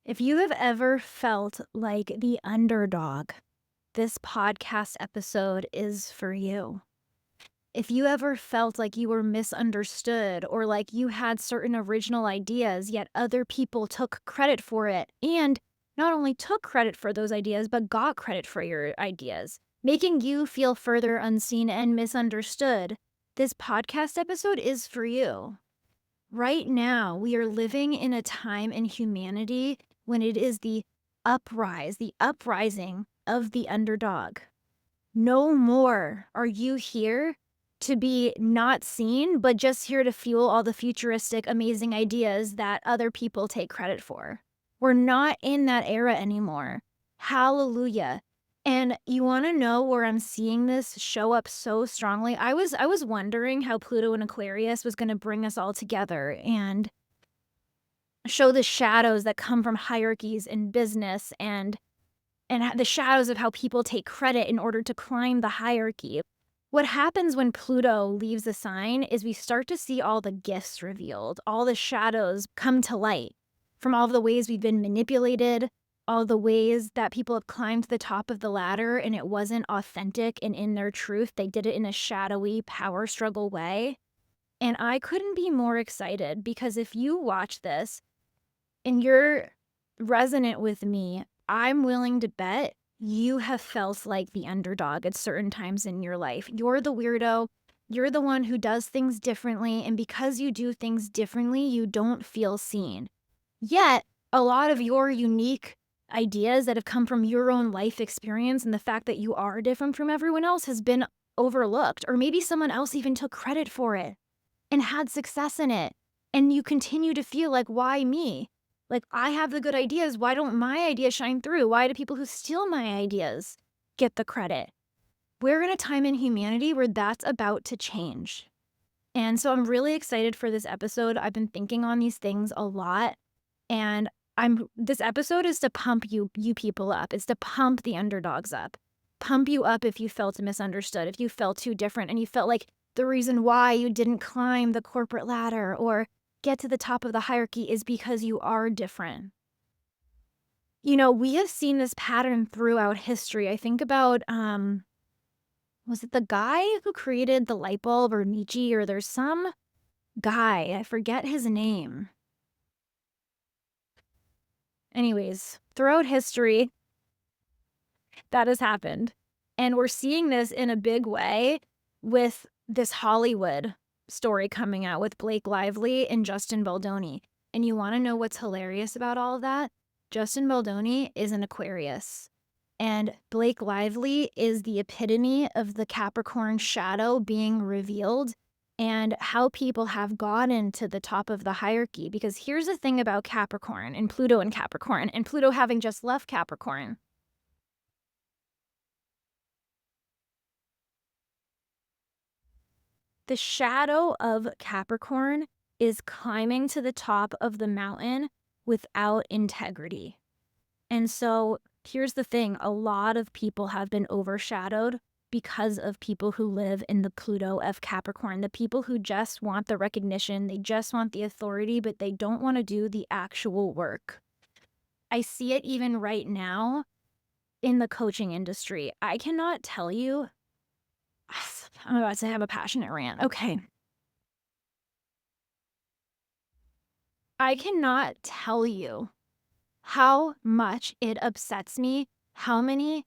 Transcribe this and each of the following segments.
If you have ever felt like the underdog, this podcast episode is for you. If you ever felt like you were misunderstood or like you had certain original ideas, yet other people took credit for it and not only took credit for those ideas, but got credit for your ideas, making you feel further unseen and misunderstood, this podcast episode is for you. Right now, we are living in a time in humanity when it is the uprising of the underdog. No more are you here to be not seen, but just here to fuel all the futuristic, amazing ideas that other people take credit for. We're not in that era anymore. Hallelujah. And you want to know where I'm seeing this show up so strongly? I was wondering how Pluto and Aquarius was going to bring us all together and show the shadows that come from hierarchies in business and the shadows of how people take credit in order to climb the hierarchy. What happens when Pluto leaves a sign is we start to see all the gifts revealed, all the shadows come to light from all of the ways we've been manipulated, all the ways that people have climbed to the top of the ladder and it wasn't authentic and in their truth. They did it in a shadowy power struggle way. And I couldn't be more excited because if you watch this and you're resonant with me, I'm willing to bet you have felt like the underdog at certain times in your life. You're the weirdo. You're the one who does things differently. And because you do things differently, you don't feel seen. Yet, a lot of your unique ideas that have come from your own life experience and the fact that you are different from everyone else has been overlooked. Or maybe someone else even took credit for it and had success in it. And you continue to feel like, why me? Like, I have the good ideas. Why don't my ideas shine through? Why do people who steal my ideas get the credit? We're in a time in humanity where that's about to change. And so I'm really excited for this episode. I've been thinking on these things a lot. And this episode is to pump you people up. It's to pump the underdogs up. Pump you up if you felt misunderstood, if you felt too different and you felt like the reason why you didn't climb the corporate ladder or get to the top of the hierarchy is because you are different. You know, we have seen this pattern throughout history. I think about, was it the guy who created the light bulb or Nietzsche, or there's some guy, I forget his name. Anyways, throughout history, that has happened. And we're seeing this in a big way with this Hollywood story coming out with Blake Lively and Justin Baldoni. And you want to know what's hilarious about all of that? Justin Baldoni is an Aquarius. And Blake Lively is the epitome of the Capricorn shadow being revealed and how people have gotten to the top of the hierarchy. Because here's the thing about Capricorn and Pluto having just left Capricorn. The shadow of Capricorn is climbing to the top of the mountain without integrity. And so here's the thing, a lot of people have been overshadowed because of people who live in the Pluto of Capricorn, the people who just want the recognition, they just want the authority, but they don't want to do the actual work. I see it even right now in the coaching industry. I cannot tell you, I'm about to have a passionate rant. Okay. I cannot tell you how much it upsets me how many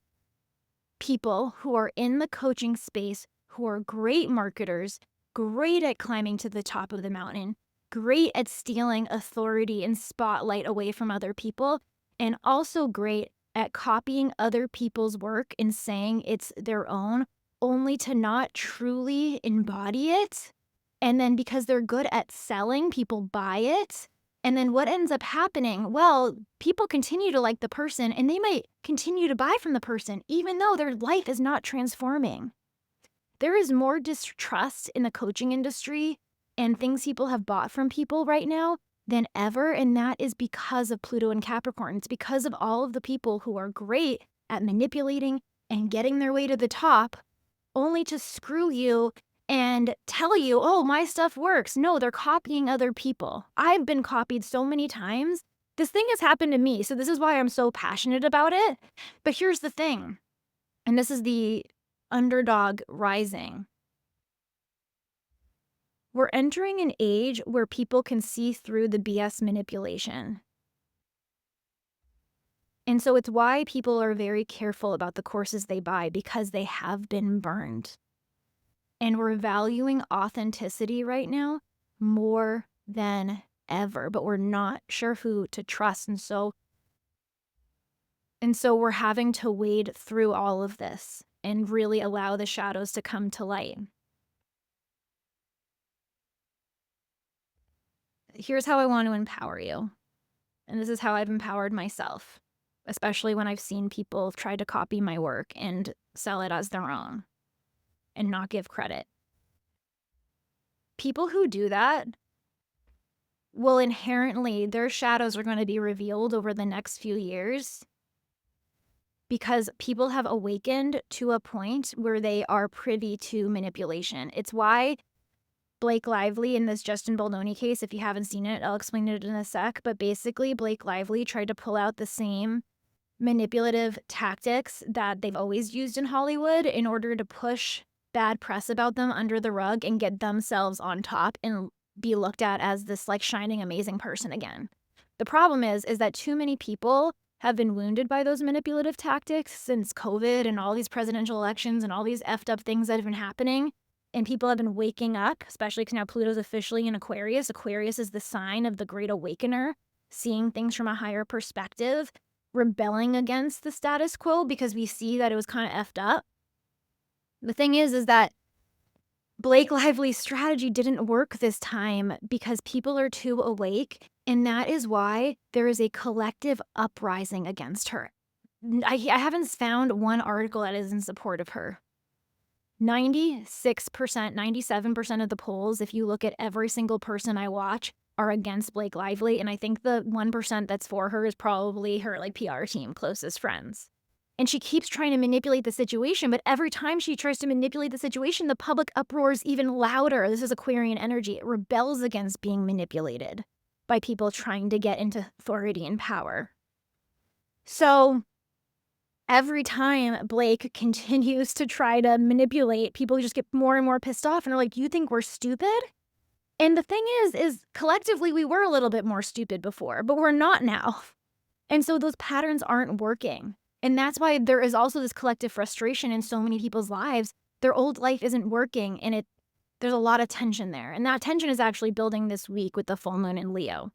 people who are in the coaching space who are great marketers, great at climbing to the top of the mountain, great at stealing authority and spotlight away from other people, and also great at copying other people's work and saying it's their own, only to not truly embody it. And then because they're good at selling, people buy it. And then what ends up happening? Well, people continue to like the person and they might continue to buy from the person, even though their life is not transforming. There is more distrust in the coaching industry and things people have bought from people right now than ever. And that is because of Pluto and Capricorn. It's because of all of the people who are great at manipulating and getting their way to the top, only to screw you and tell you, oh, my stuff works. No, they're copying other people. I've been copied so many times This thing has happened to me, so this is why I'm so passionate about it. But here's the thing, and this is the underdog rising. We're entering an age where people can see through the BS manipulation. And so it's why people are very careful about the courses they buy, because they have been burned. And we're valuing authenticity right now more than ever, but we're not sure who to trust. And so we're having to wade through all of this and really allow the shadows to come to light. Here's how I want to empower you. And this is how I've empowered myself, especially when I've seen people try to copy my work and sell it as their own and not give credit. People who do that will inherently, their shadows are going to be revealed over the next few years, because people have awakened to a point where they are privy to manipulation. It's why Blake Lively in this Justin Baldoni case, if you haven't seen it, I'll explain it in a sec, but basically Blake Lively tried to pull out the same manipulative tactics that they've always used in Hollywood in order to push bad press about them under the rug and get themselves on top and be looked at as this like shining amazing person again. The problem is that too many people have been wounded by those manipulative tactics since COVID and all these presidential elections and all these effed up things that have been happening. And people have been waking up, especially because now Pluto's officially in Aquarius. Aquarius is the sign of the Great Awakener, seeing things from a higher perspective, rebelling against the status quo because we see that it was kind of effed up. The thing is that Blake Lively's strategy didn't work this time because people are too awake, and that is why there is a collective uprising against her. I haven't found one article that is in support of her. 96%, 97% of the polls, if you look at every single person I watch, are against Blake Lively, and I think the 1% that's for her is probably her like PR team, closest friends. And she keeps trying to manipulate the situation, but every time she tries to manipulate the situation, the public uproars even louder. This is Aquarian energy. It rebels against being manipulated by people trying to get into authority and power. So every time Blake continues to try to manipulate, people just get more and more pissed off and are like, you think we're stupid? And the thing is collectively we were a little bit more stupid before, but we're not now. And so those patterns aren't working. And that's why there is also this collective frustration in so many people's lives. Their old life isn't working, and there's a lot of tension there. And that tension is actually building this week with the full moon in Leo.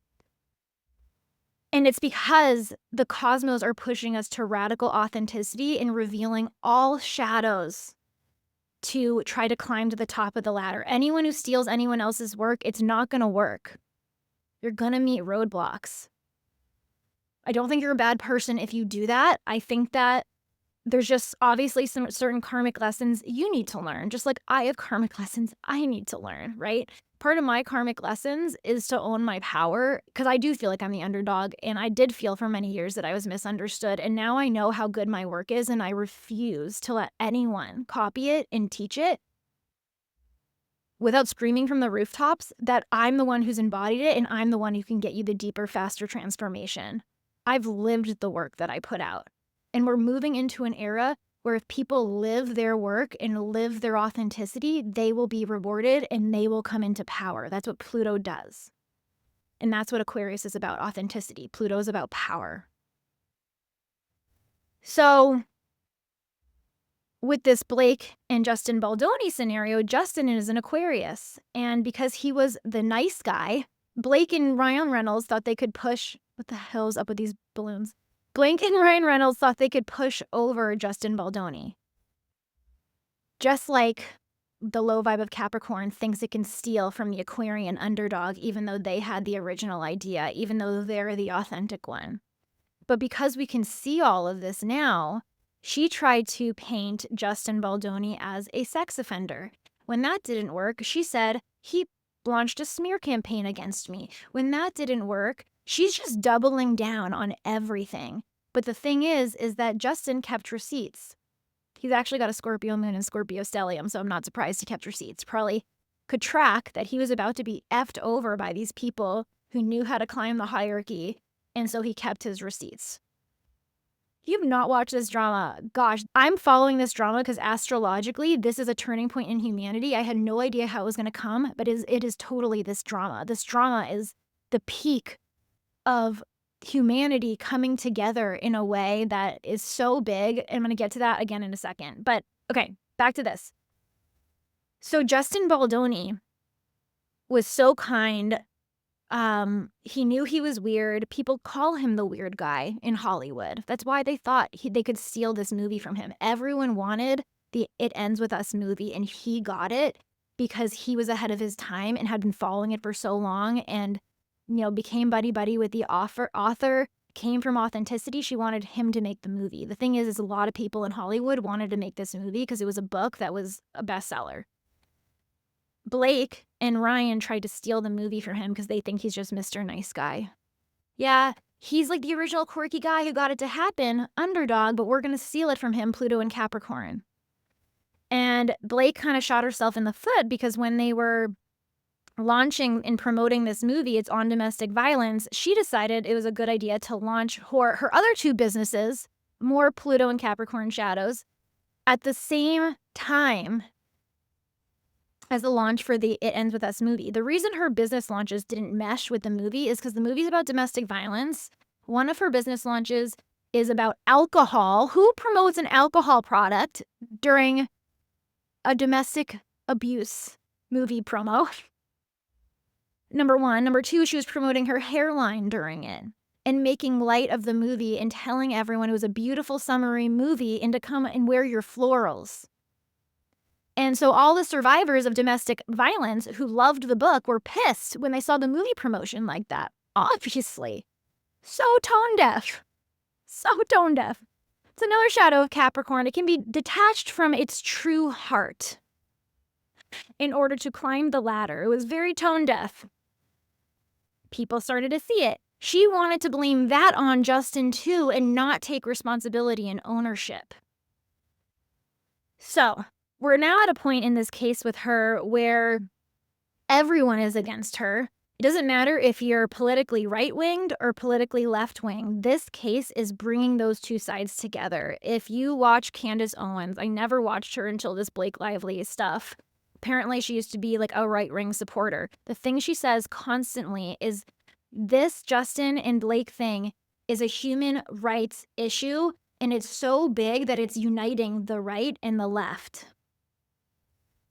And it's because the cosmos are pushing us to radical authenticity and revealing all shadows to try to climb to the top of the ladder. Anyone who steals anyone else's work, it's not going to work. You're going to meet roadblocks. I don't think you're a bad person if you do that. I think that there's just obviously some certain karmic lessons you need to learn. Just like I have karmic lessons I need to learn, right? Part of my karmic lessons is to own my power, because I do feel like I'm the underdog, and I did feel for many years that I was misunderstood. And now I know how good my work is, and I refuse to let anyone copy it and teach it without screaming from the rooftops that I'm the one who's embodied it and I'm the one who can get you the deeper, faster transformation. I've lived the work that I put out. And we're moving into an era where if people live their work and live their authenticity, they will be rewarded and they will come into power. That's what Pluto does. And that's what Aquarius is about, authenticity. Pluto is about power. So with this Blake and Justin Baldoni scenario, Justin is an Aquarius. And because he was the nice guy, Blake and Ryan Reynolds thought they could push, what the hell's up with these balloons? Blake and Ryan Reynolds thought they could push over Justin Baldoni. Just like the low vibe of Capricorn thinks it can steal from the Aquarian underdog, even though they had the original idea, even though they're the authentic one. But because we can see all of this now, she tried to paint Justin Baldoni as a sex offender. When that didn't work, she said, he launched a smear campaign against me. When that didn't work, she's just doubling down on everything. But the thing is that Justin kept receipts. He's actually got a Scorpio moon and Scorpio stellium, so I'm not surprised he kept receipts. Probably could track that he was about to be effed over by these people who knew how to climb the hierarchy And so he kept his receipts. If you have not watched this drama, gosh, I'm following this drama because astrologically, this is a turning point in humanity. I had no idea how it was going to come, but it is totally this drama. This drama is the peak of humanity coming together in a way that is so big. And I'm going to get to that again in a second. But okay, back to this. So Justin Baldoni was so kind. He knew he was weird. People call him the weird guy in Hollywood. That's why they thought they could steal this movie from him. Everyone wanted the It Ends With Us movie, and he got it because he was ahead of his time and had been following it for so long and, became buddy-buddy with the author, came from authenticity. She wanted him to make the movie. The thing is a lot of people in Hollywood wanted to make this movie because it was a book that was a bestseller. Blake and Ryan tried to steal the movie from him because they think he's just Mr. Nice Guy. Yeah, he's like the original quirky guy who got it to happen, underdog, but we're going to steal it from him, Pluto and Capricorn. And Blake kind of shot herself in the foot because when they were launching and promoting this movie, it's on domestic violence, she decided it was a good idea to launch her other two businesses, more Pluto and Capricorn shadows, at the same time as the launch for the It Ends With Us movie. The reason her business launches didn't mesh with the movie is because the movie's about domestic violence. One of her business launches is about alcohol. Who promotes an alcohol product during a domestic abuse movie promo? Number one. Number two, she was promoting her hairline during it and making light of the movie and telling everyone it was a beautiful summery movie and to come and wear your florals. And so all the survivors of domestic violence who loved the book were pissed when they saw the movie promotion like that. Obviously. So tone deaf. So tone deaf. It's another shadow of Capricorn. It can be detached from its true heart in order to climb the ladder. It was very tone deaf. People started to see it. She wanted to blame that on Justin too and not take responsibility and ownership. So we're now at a point in this case with her where everyone is against her. It doesn't matter if you're politically right-winged or politically left-wing. This case is bringing those two sides together. If you watch Candace Owens, I never watched her until this Blake Lively stuff. Apparently, she used to be like a right-wing supporter. The thing she says constantly is this Justin and Blake thing is a human rights issue, and it's so big that it's uniting the right and the left.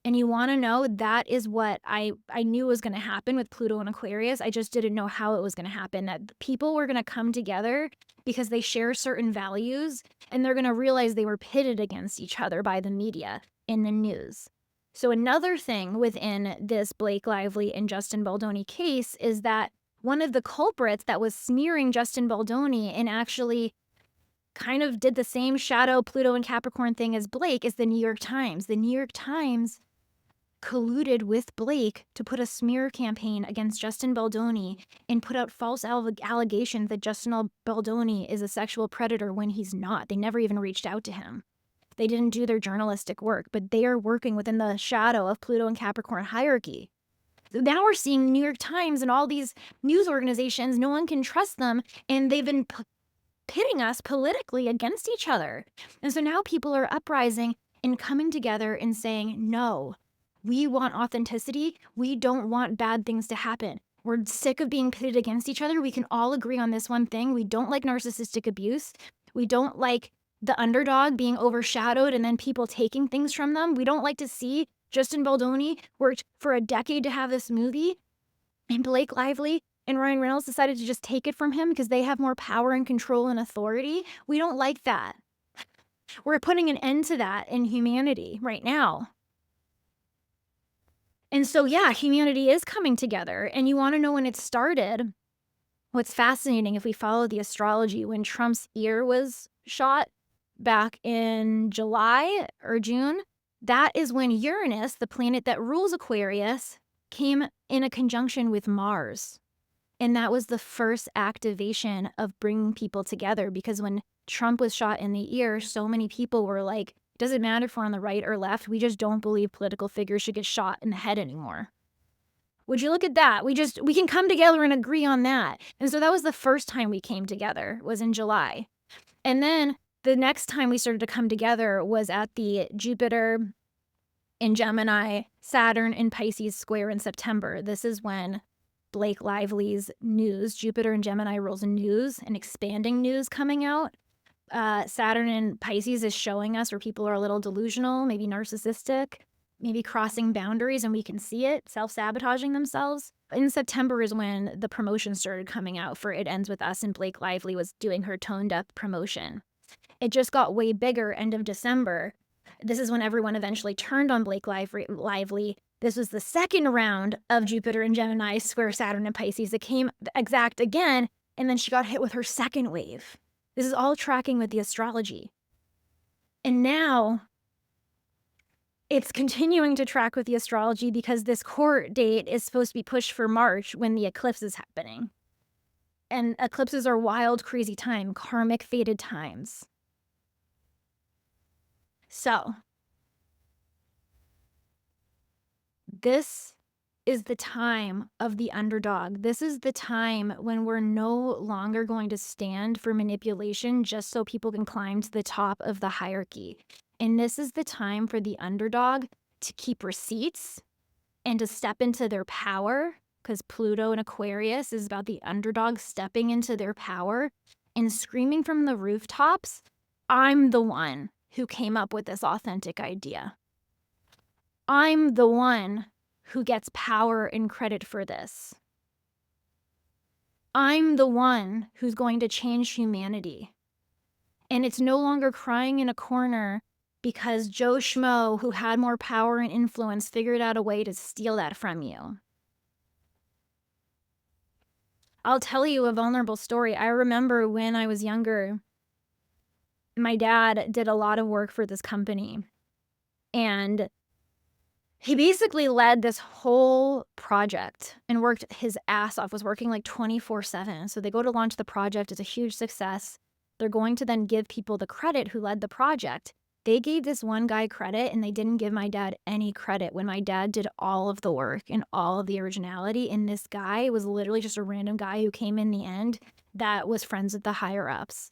And you want to know, that is what I knew was going to happen with Pluto and Aquarius. I just didn't know how it was going to happen, that people were going to come together because they share certain values, and they're going to realize they were pitted against each other by the media in the news. So another thing within this Blake Lively and Justin Baldoni case is that one of the culprits that was smearing Justin Baldoni and actually kind of did the same shadow Pluto and Capricorn thing as Blake is the New York Times. The New York Times colluded with Blake to put a smear campaign against Justin Baldoni and put out false allegations that Justin Baldoni is a sexual predator when he's not. They never even reached out to him. They didn't do their journalistic work, but they are working within the shadow of Pluto and Capricorn hierarchy. So now we're seeing New York Times and all these news organizations, no one can trust them, and they've been pitting us politically against each other. And so now people are uprising and coming together and saying, no, we want authenticity. We don't want bad things to happen. We're sick of being pitted against each other. We can all agree on this one thing. We don't like narcissistic abuse. We don't like the underdog being overshadowed and then people taking things from them. We don't like to see Justin Baldoni worked for a decade to have this movie, and Blake Lively and Ryan Reynolds decided to just take it from him because they have more power and control and authority. We don't like that. We're putting an end to that in humanity right now. And so, yeah, humanity is coming together. And you want to know when it started? What's fascinating, if we follow the astrology, when Trump's ear was shot back in July or June, that is when Uranus, the planet that rules Aquarius, came in a conjunction with Mars. And that was the first activation of bringing people together, because when Trump was shot in the ear, so many people were like, doesn't matter if we're on the right or left, we just don't believe political figures should get shot in the head anymore. Would you look at that? We can come together and agree on that. And so that was the first time we came together, was in July. And then the next time we started to come together was at the Jupiter in Gemini, Saturn in Pisces square in September. This is when Blake Lively's news, Jupiter in Gemini rules news and expanding news coming out. Saturn in Pisces is showing us where people are a little delusional, maybe narcissistic, maybe crossing boundaries, and we can see it, self-sabotaging themselves. In September is when the promotion started coming out for It Ends With Us, and Blake Lively was doing her toned up promotion. It just got way bigger end of December. This is when everyone eventually turned on Blake Lively. This was the second round of Jupiter and Gemini square Saturn and Pisces. It came exact again, and then she got hit with her second wave. This is all tracking with the astrology. And now it's continuing to track with the astrology because this court date is supposed to be pushed for March when the eclipse is happening. And eclipses are wild, crazy time, karmic, fated times. So, this is the time of the underdog. This is the time when we're no longer going to stand for manipulation just so people can climb to the top of the hierarchy. And this is the time for the underdog to keep receipts and to step into their power, because Pluto in Aquarius is about the underdog stepping into their power and screaming from the rooftops, I'm the one who came up with this authentic idea. I'm the one who gets power and credit for this. I'm the one who's going to change humanity. And it's no longer crying in a corner because Joe Schmo, who had more power and influence, figured out a way to steal that from you. I'll tell you a vulnerable story. I remember when I was younger, my dad did a lot of work for this company. And he basically led this whole project and worked his ass off, was working like 24/7. So they go to launch the project. It's a huge success. They're going to then give people the credit who led the project. They gave this one guy credit and they didn't give my dad any credit when my dad did all of the work and all of the originality. And this guy was literally just a random guy who came in the end that was friends with the higher ups.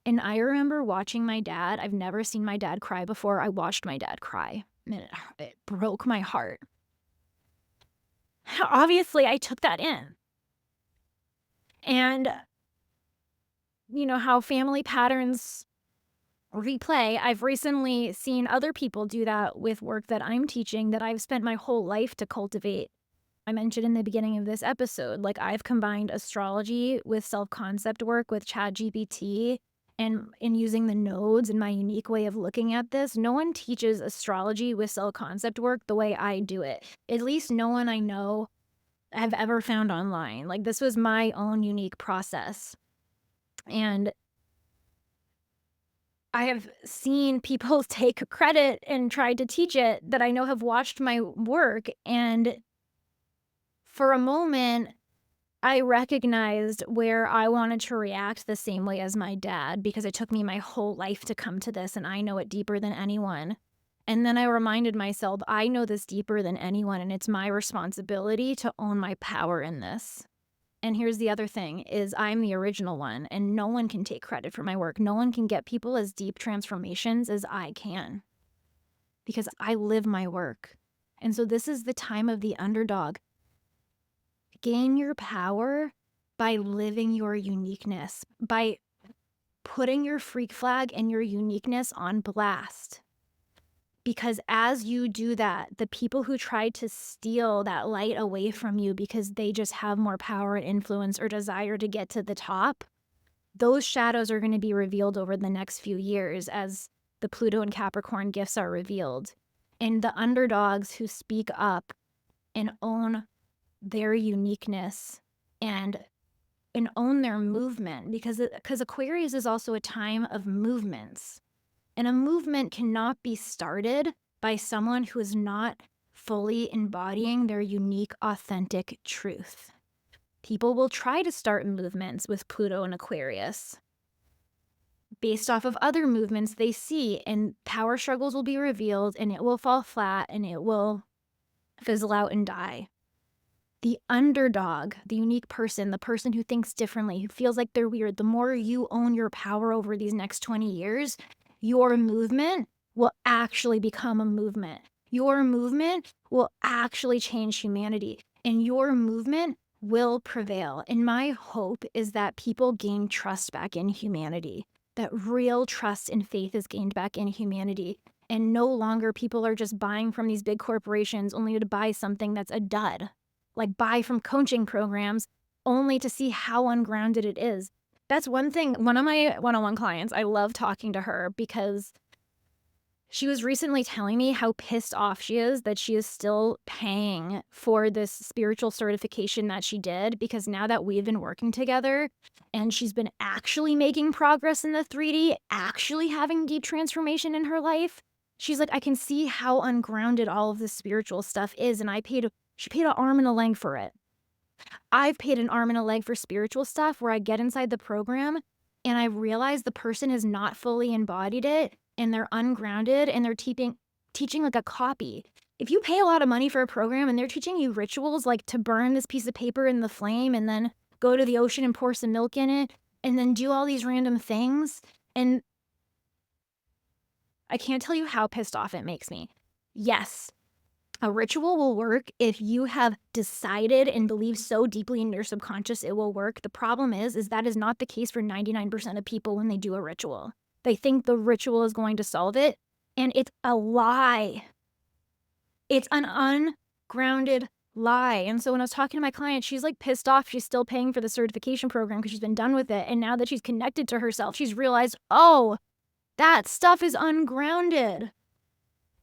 And I remember watching my dad. I've never seen my dad cry before. I watched my dad cry. And it broke my heart. Obviously, I took that in. And you know how family patterns replay. I've recently seen other people do that with work that I'm teaching that I've spent my whole life to cultivate. I mentioned in the beginning of this episode, like I've combined astrology with self-concept work with ChatGPT and in using the nodes and my unique way of looking at this. No one teaches astrology with self-concept work the way I do it. At least no one I know have ever found online. Like this was my own unique process. And I have seen people take credit and tried to teach it that I know have watched my work. And for a moment, I recognized where I wanted to react the same way as my dad because it took me my whole life to come to this and I know it deeper than anyone. And then I reminded myself, I know this deeper than anyone and it's my responsibility to own my power in this. And here's the other thing is I'm the original one and no one can take credit for my work. No one can get people as deep transformations as I can because I live my work. And so this is the time of the underdog. Gain your power by living your uniqueness, by putting your freak flag and your uniqueness on blast. Because as you do that, the people who tried to steal that light away from you because they just have more power and influence or desire to get to the top, those shadows are going to be revealed over the next few years as the Pluto and Capricorn gifts are revealed. And the underdogs who speak up and own their uniqueness and own their movement, because Aquarius is also a time of movements. And a movement cannot be started by someone who is not fully embodying their unique, authentic truth. People will try to start movements with Pluto and Aquarius based off of other movements they see, and power struggles will be revealed, and it will fall flat, and it will fizzle out and die. The underdog, the unique person, the person who thinks differently, who feels like they're weird, the more you own your power over these next 20 years, your movement will actually become a movement. Your movement will actually change humanity, and your movement will prevail. And my hope is that people gain trust back in humanity, that real trust and faith is gained back in humanity. And no longer people are just buying from these big corporations only to buy something that's a dud. Like buy from coaching programs only to see how ungrounded it is. That's one thing. One of my one-on-one clients, I love talking to her because she was recently telling me how pissed off she is that she is still paying for this spiritual certification that she did, because now that we've been working together and she's been actually making progress in the 3D, actually having deep transformation in her life, she's like, I can see how ungrounded all of this spiritual stuff is. And she paid an arm and a leg for it. I've paid an arm and a leg for spiritual stuff where I get inside the program and I realize the person has not fully embodied it and they're ungrounded and they're teaching like a copy. If you pay a lot of money for a program and they're teaching you rituals like to burn this piece of paper in the flame and then go to the ocean and pour some milk in it and then do all these random things, and I can't tell you how pissed off it makes me. Yes, a ritual will work if you have decided and believe so deeply in your subconscious it will work. The problem is that is not the case for 99% of people when they do a ritual. They think the ritual is going to solve it, and it's a lie. It's an ungrounded lie. And so when I was talking to my client, she's like pissed off. She's still paying for the certification program because she's been done with it. And now that she's connected to herself, she's realized, oh, that stuff is ungrounded.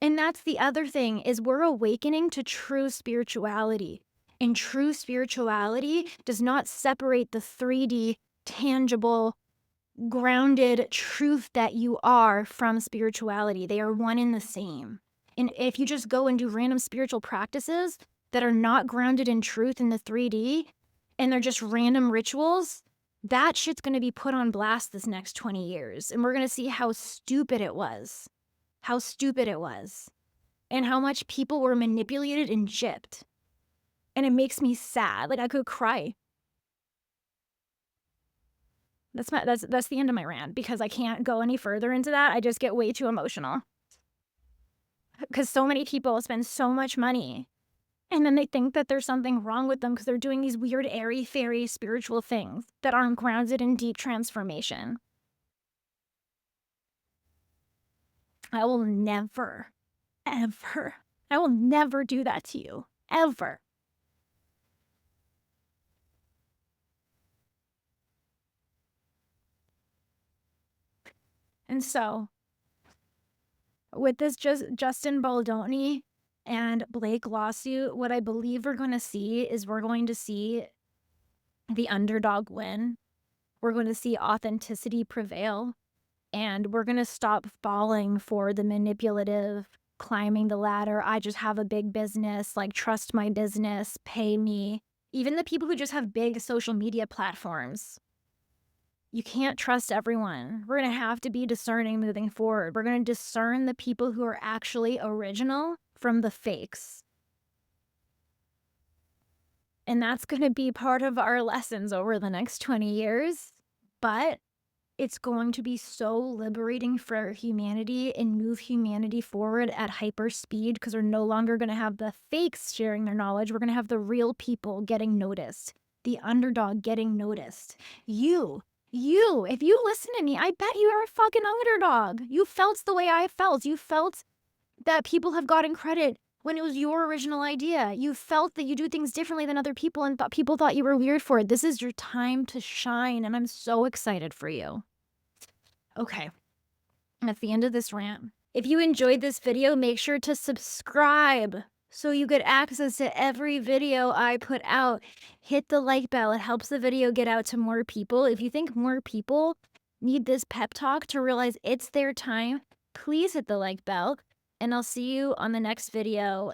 And that's the other thing, is we're awakening to true spirituality. And true spirituality does not separate the 3D, tangible, grounded truth that you are from spirituality. They are one and the same. And if you just go and do random spiritual practices that are not grounded in truth in the 3D, and they're just random rituals, that shit's going to be put on blast this next 20 years. And we're going to see how stupid it was. How stupid it was. And how much people were manipulated and gypped. And it makes me sad. Like I could cry. That's the end of my rant, because I can't go any further into that. I just get way too emotional. Because so many people spend so much money and then they think that there's something wrong with them because they're doing these weird, airy-fairy spiritual things that aren't grounded in deep transformation. I will never, ever, I will never do that to you. Ever. And so, with this Justin Baldoni and Blake lawsuit, what I believe we're going to see is we're going to see the underdog win. We're going to see authenticity prevail. And we're going to stop falling for the manipulative, climbing the ladder. I just have a big business, like trust my business, pay me. Even the people who just have big social media platforms. You can't trust everyone. We're going to have to be discerning moving forward. We're going to discern the people who are actually original from the fakes. And that's going to be part of our lessons over the next 20 years. But it's going to be so liberating for humanity and move humanity forward at hyper speed, because we're no longer going to have the fakes sharing their knowledge. We're going to have the real people getting noticed, the underdog getting noticed. If you listen to me, I bet you are a fucking underdog. You felt the way I felt. You felt that people have gotten credit when it was your original idea. You felt that you do things differently than other people and people thought you were weird for it. This is your time to shine, and I'm so excited for you. Okay, that's the end of this rant. If you enjoyed this video, make sure to subscribe so you get access to every video I put out. Hit the like bell. It helps the video get out to more people. If you think more people need this pep talk to realize it's their time, please hit the like bell, and I'll see you on the next video.